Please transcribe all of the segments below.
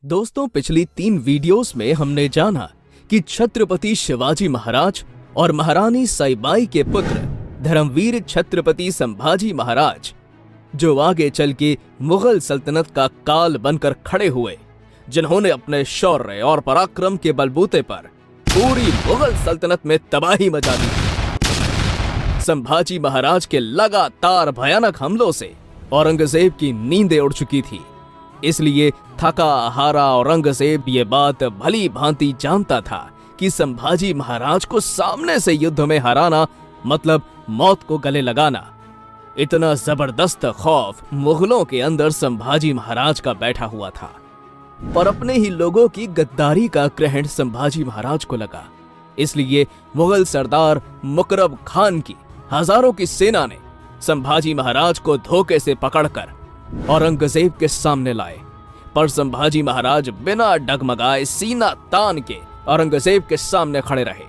दोस्तों, पिछली 3 वीडियोस में हमने जाना कि छत्रपति शिवाजी महाराज और महारानी सईबाई के पुत्र धर्मवीर छत्रपति संभाजी महाराज, जो आगे चल के मुगल सल्तनत का काल बनकर खड़े हुए, जिन्होंने अपने शौर्य और पराक्रम के बलबूते पर पूरी मुगल सल्तनत में तबाही मचा दी। संभाजी महाराज के लगातार भयानक हमलों से औरंगजेब की नींदें उड़ चुकी थी। इसलिए थका हारा औरंगजेब ये बात भली भांति जानता था कि संभाजी महाराज को सामने से युद्ध में हराना मतलब मौत को गले लगाना। इतना जबरदस्त खौफ मुगलों के अंदर संभाजी महाराज का बैठा हुआ था, पर अपने ही लोगों की गद्दारी का ग्रहण संभाजी महाराज को लगा। इसलिए मुगल सरदार मुकरब खान की हजारों की सेना ने संभाजी महाराज को धोखे से पकड़कर औरंगजेब के सामने लाए। पर संभाजी महाराज बिना डगमगाए सीना तान के औरंगजेब के सामने खड़े रहे।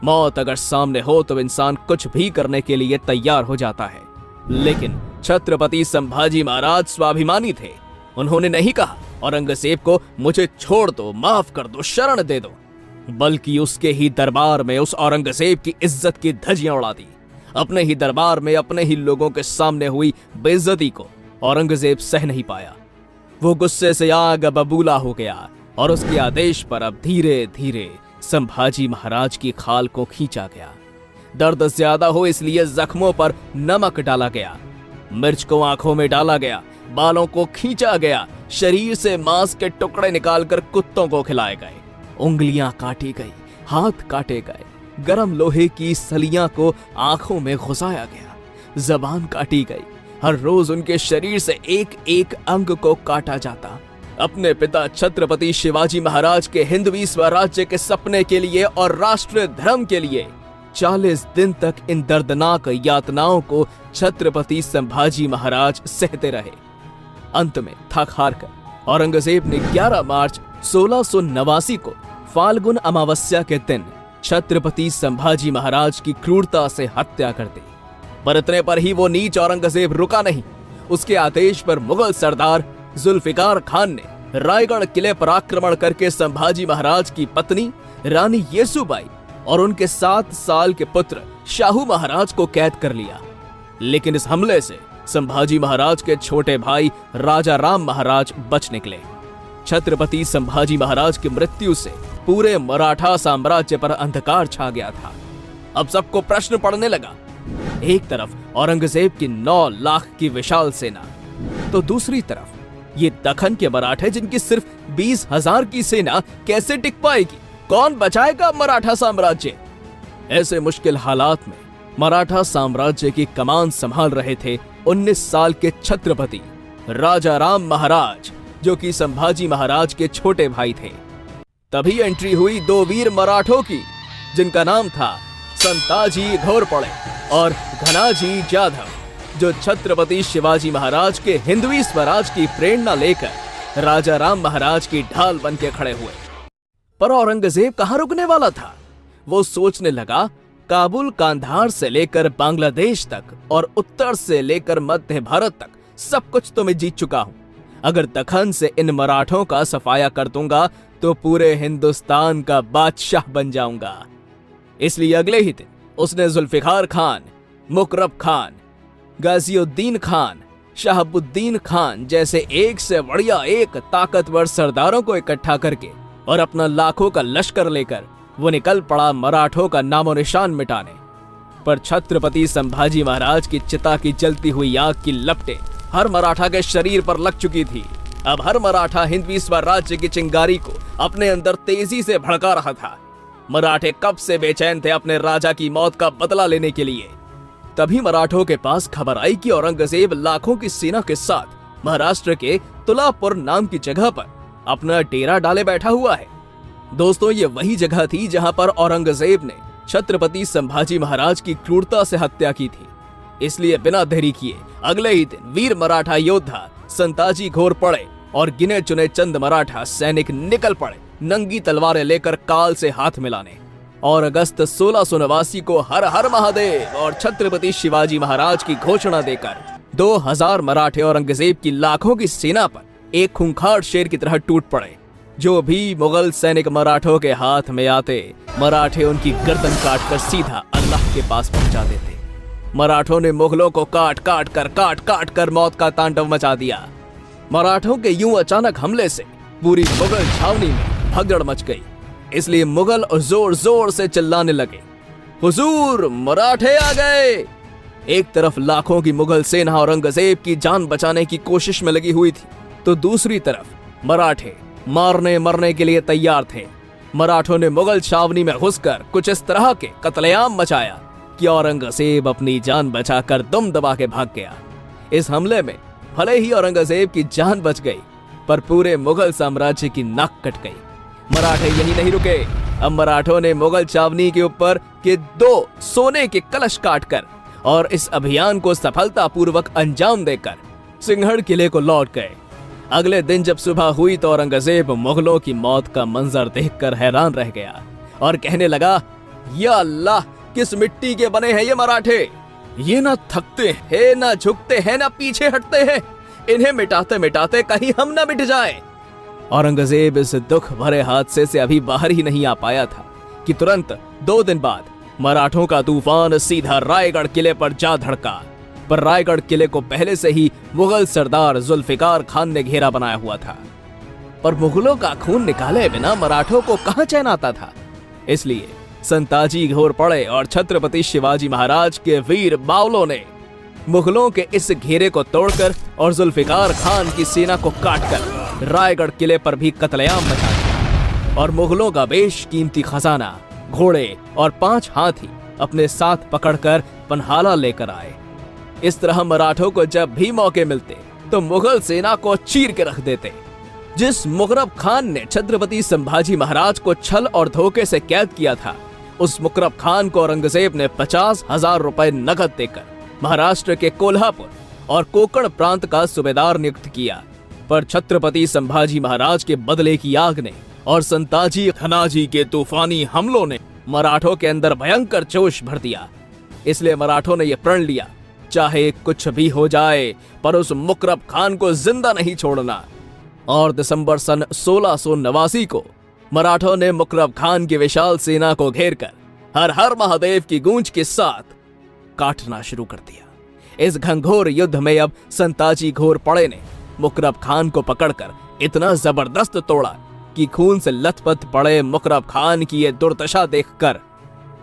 मौत अगर सामने हो तो इंसान कुछ भी करने के लिए तैयार हो जाता है, लेकिन छत्रपति संभाजी महाराज स्वाभिमानी थे। उन्होंने नहीं कहा औरंगजेब को मुझे छोड़ दो, माफ कर दो, शरण दे दो, बल्कि उसके ही दरबार में उस औरंगजेब की इज्जत की धज्जियां उड़ा दी। अपने ही दरबार में अपने ही लोगों के सामने हुई बेइज्जती को औरंगजेब सह नहीं पाया। वो गुस्से से आग बबूला हो गया और उसके आदेश पर अब धीरे धीरे संभाजी महाराज की खाल को खींचा गया। दर्द ज्यादा हो इसलिए जख्मों पर नमक डाला गया, मिर्च को आंखों में डाला गया, बालों को खींचा गया, शरीर से मांस के टुकड़े निकालकर कुत्तों को खिलाए गए, उंगलियां काटी गई, हाथ काटे गए, गरम लोहे की सलियां को आंखों में घुसाया गया, जबान काटी गई। हर रोज उनके शरीर से एक एक अंग को काटा जाता। अपने पिता छत्रपति शिवाजी महाराज के हिंदवी स्वराज्य के सपने के लिए और राष्ट्र धर्म के लिए 40 दिन तक इन दर्दनाक यातनाओं को छत्रपति संभाजी महाराज सहते रहे। अंत में थक हार कर औरंगजेब ने 11 मार्च 1689 को फाल्गुन अमावस्या के दिन छत्रपति संभाजी महाराज की क्रूरता से हत्या कर दी। पर इतने पर ही वो नीच औरंगजेब रुका नहीं। उसके आदेश पर मुगल सरदार जुल्फिकार खान ने रायगढ़ किले पर आक्रमण करके संभाजी महाराज की पत्नी रानी येसुबाई और उनके 7 साल के पुत्र शाहू महाराज को कैद कर लिया। लेकिन इस हमले से संभाजी महाराज के छोटे भाई राजा राम महाराज बच निकले। छत्रपति संभाजी महाराज की मृत्यु से पूरे मराठा साम्राज्य पर अंधकार छा गया था। अब सबको प्रश्न पड़ने लगा, एक तरफ औरंगजेब की 9 लाख की विशाल सेना, तो दूसरी तरफ ये दक्खन के मराठे जिनकी सिर्फ 20,000 की सेना कैसे टिक पाएगी? कौन बचाएगा मराठा साम्राज्य? ऐसे मुश्किल हालात में मराठा साम्राज्य की कमान संभाल रहे थे 19 साल के छत्रपति राजा राम महाराज, जो कि संभाजी महाराज के छोटे भाई थे। तभी एंट्री हुई 2 वीर मराठों की, जिनका नाम था संताजी घोरपड़े और घनाजी जाधव, जो छत्रपति शिवाजी महाराज के हिंदवी स्वराज की प्रेरणा लेकर राजा राम महाराज की ढाल बन के खड़े हुए। पर औरंगजेब कहां रुकने वाला था? वो सोचने लगा, काबुल कांधार से लेकर बांग्लादेश तक और उत्तर से लेकर मध्य भारत तक सब कुछ तो मैं जीत चुका हूं। अगर दक्खन से इन मराठों का सफाया कर दूंगा तो पूरे हिंदुस्तान का बादशाह बन जाऊंगा। इसलिए अगले ही दिन उसने जुल्फिकार खान, मुकरब खान, गाजिउद्दीन खान, शहाबुद्दीन खान जैसे एक से बढ़िया एक ताकतवर सरदारों को इकट्ठा करके और अपना लाखों का लश्कर लेकर वो निकल पड़ा मराठों का नामो निशान मिटाने। पर छत्रपति संभाजी महाराज की चिता की जलती हुई आग की लपटें हर मराठा के शरीर पर लग चुकी थी। अब हर मराठा हिंदवी स्वराज्य की चिंगारी को अपने अंदर तेजी से भड़का रहा था। मराठे कब से बेचैन थे अपने राजा की मौत का बदला लेने के लिए। तभी मराठों के पास खबर आई कि औरंगजेब लाखों की सेना के साथ महाराष्ट्र के तुलापुर नाम की जगह पर अपना डेरा डाले बैठा हुआ है। दोस्तों, ये वही जगह थी जहां पर औरंगजेब ने छत्रपति संभाजी महाराज की क्रूरता से हत्या की थी। इसलिए बिना देरी किए अगले ही दिन वीर मराठा योद्धा संताजी घोरपड़े और गिने चुने चंद मराठा सैनिक निकल पड़े नंगी तलवारें लेकर काल से हाथ मिलाने। और अगस्त 1689 को हर हर महादेव और छत्रपति शिवाजी महाराज की घोषणा देकर 2000 मराठे औरंगजेब की लाखों की सेना पर एक खूंखार शेर की तरह टूट पड़े। जो भी मुगल सैनिक मराठों के हाथ में आते, मराठे उनकी गर्दन काटकर सीधा अल्लाह के पास पहुंचा देते। मराठों ने मुगलों को काट काट कर मौत का तांडव मचा दिया। मराठों के यूं अचानक हमले से पूरी मुगल छावनी में भगदड़ मच गई। इसलिए मुगल जोर जोर से चिल्लाने लगे, हुजूर, मराठे आ गए। एक तरफ लाखों की मुगल सेना औरंगजेब की जान बचाने की कोशिश में लगी हुई थी, तो दूसरी तरफ मराठे मारने मरने के लिए तैयार थे। मराठों ने मुगल छावनी में घुसकर कुछ इस तरह के कत्लेआम मचाया कि औरंगजेब अपनी जान बचाकर दम दबा के भाग गया। इस हमले में भले ही औरंगजेब की जान बच गई, पर पूरे मुगल साम्राज्य की नाक कट गई। मराठे यही नहीं रुके। अब मराठों ने मुगल छावनी के ऊपर के 2 सोने के कलश काटकर और इस अभियान को सफलतापूर्वक अंजाम देकर सिंहड़ किले को लौट गए। अगले दिन जब सुबह हुई तो औरंगजेब मुगलों की मौत का मंजर देखकर हैरान रह गया और कहने लगा, या अल्लाह, किस मिट्टी के बने हैं ये मराठे। ये ना थकते हैं, ना झुकते हैं, ना पीछे हटते हैं। इन्हें मिटाते मिटाते कहीं हम ना मिट जाएं। औरंगजेब इस दुख भरे हादसे से अभी बाहर ही नहीं आ पाया था कि तुरंत 2 दिन बाद मराठों का तूफान सीधा रायगढ़ किले पर जा धड़का। पर रायगढ़ किले को पहले से ही मुगल सरदार जुल्फिकार खान ने घेरा बनाया हुआ था। पर मुगलों का खून निकाले बिना मराठों को कहां चैन आता था। इसलिए संताजी घोरपड़े और छत्रपति शिवाजी महाराज के वीर बावलों ने मुगलों के इस घेरे को तोड़कर और जुल्फिकार खान की सेना को काटकर रायगढ़ किले पर भी कत्लेआम मचा दिया और मुगलों का बेशकीमती खजाना, घोड़े और 5 हाथी अपने साथ पकड़कर पन्हाला लेकर आए। इस तरह मराठों को जब भी मौके मिलते तो मुगल सेना को चीर के रख देते। जिस मुकरब खान ने छत्रपति संभाजी महाराज को छल और धोखे से कैद किया था, उस मुकरब खान को औरंगजेब ने 50,000 रुपए नकद देकर महाराष्ट्र के कोल्हापुर और कोकण प्रांत का सूबेदार नियुक्त किया। पर छत्रपति संभाजी महाराज के बदले की आग ने और संताजी धनाजी के तूफानी हमलों ने मराठों के अंदर भयंकर जोश भर दिया। इसलिए मराठों ने यह प्रण लिया, चाहे कुछ भी हो जाए पर उस मुकरब खान को जिंदा नहीं छोड़ना। और दिसंबर सन 1689 को मराठों ने मुकरब खान की विशाल सेना को घेरकर हर हर महादेव की गूंज के साथ काटना शुरू कर दिया। इस घंघोर युद्ध में अब संताजी घोरपड़े ने मुकरब खान को पकड़कर इतना जबरदस्त तोड़ा कि खून से लथपथ पड़े मुकरब खान की ये दुर्दशा देखकर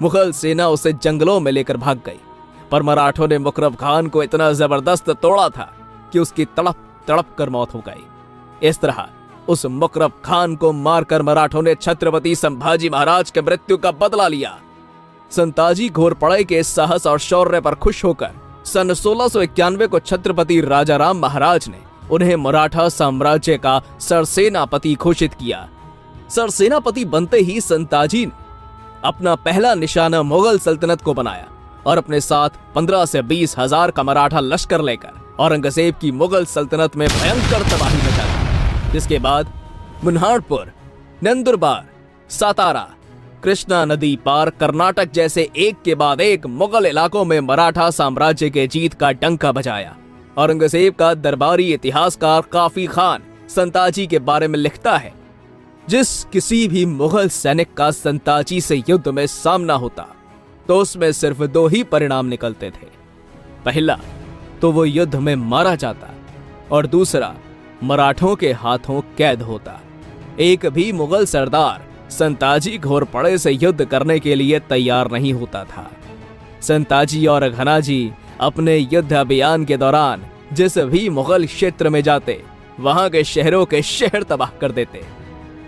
मुगल सेना उसे जंगलों में लेकर भाग गई। पर मराठों ने मुकरब खान को इतना जबरदस्त तोड़ा था कि उसकी तड़प तड़प कर मौत हो गई। इस तरह उस मुकरब खान को मारकर मराठों ने छत्रपति संभाजी महाराज के मृत्यु का बदला लिया। संताजी घोरपड़े के साहस और शौर्य पर खुश होकर सन 1691 को छत्रपति राजाराम महाराज ने उन्हें मराठा साम्राज्य का सरसेनापति घोषित किया। सरसेनापति बनते ही संताजी ने अपना पहला निशाना मुगल सल्तनत को बनाया और अपने साथ 15 से 20 हजार का मराठा लश्कर लेकर औरंगजेब की मुगल सल्तनत में भयंकर तबाही मचा दी। जिसके बाद मुन्हारपुर, नंदुरबार, सातारा, कृष्णा नदी पार कर्नाटक जैसे एक के बाद एक मुगल इलाकों में मराठा साम्राज्य के जीत का डंका बजाया। औरंगजेब का दरबारी इतिहासकार काफी खान संताजी के बारे में लिखता है, जिस किसी भी मुगल सैनिक का संताजी से युद्ध में सामना होता तो उसमें सिर्फ 2 ही परिणाम निकलते थे। पहला तो वो युद्ध में मारा जाता और दूसरा मराठों के हाथों कैद होता। एक भी मुगल सरदार संताजी घोरपड़े से युद्ध करने के लिए तैयार नहीं होता था। संताजी और घनाजी अपने युद्ध अभियान के दौरान जिस भी मुगल क्षेत्र में जाते वहां के शहरों के शहर तबाह कर देते।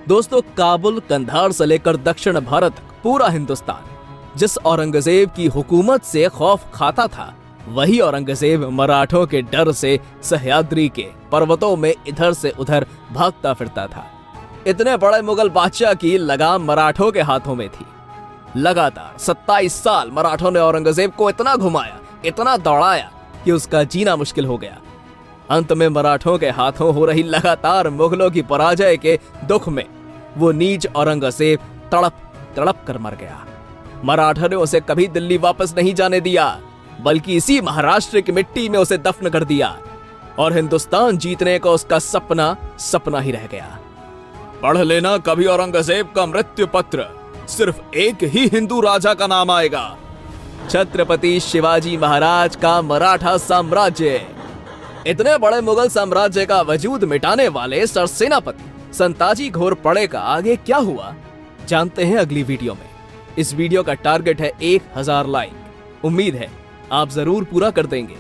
दोस्तों, काबुल, कंधार से लेकर दक्षिण भारत तक पूरा हिंदुस्तान जिस औरंगजेब की हुकूमत से खौफ खाता था, वही औरंगजेब मराठों के डर से सह्याद्री के पर्वतों में इधर से उधर भागता फिरता था। इतने बड़े मुगल बादशाह की लगाम मराठों के हाथों में थी। लगातार 27 साल मराठों ने औरंगजेब को इतना घुमाया, इतना दौड़ाया कि उसका जीना मुश्किल हो गया। अंत में मराठों के हाथों हो रही लगातार मुगलों की पराजय के दुख में वो नीच औरंगजेब तड़प तड़प कर मर गया। मराठा ने उसे कभी दिल्ली वापस नहीं जाने दिया, बल्कि इसी महाराष्ट्र की मिट्टी में उसे दफन कर दिया। और हिंदुस्तान जीतने का उसका सपना सपना ही रह गया। पढ़ लेना कभी औरंगजेब का मृत्यु पत्र, सिर्फ एक ही हिंदू राजा का नाम आएगा, छत्रपति शिवाजी महाराज का मराठा साम्राज्य। इतने बड़े मुगल साम्राज्य का वजूद मिटाने वाले सरसेनापति संताजी घोरपड़े का आगे क्या हुआ, जानते हैं अगली वीडियो में। इस वीडियो का टारगेट है 1000 लाइक। उम्मीद है आप जरूर पूरा कर देंगे।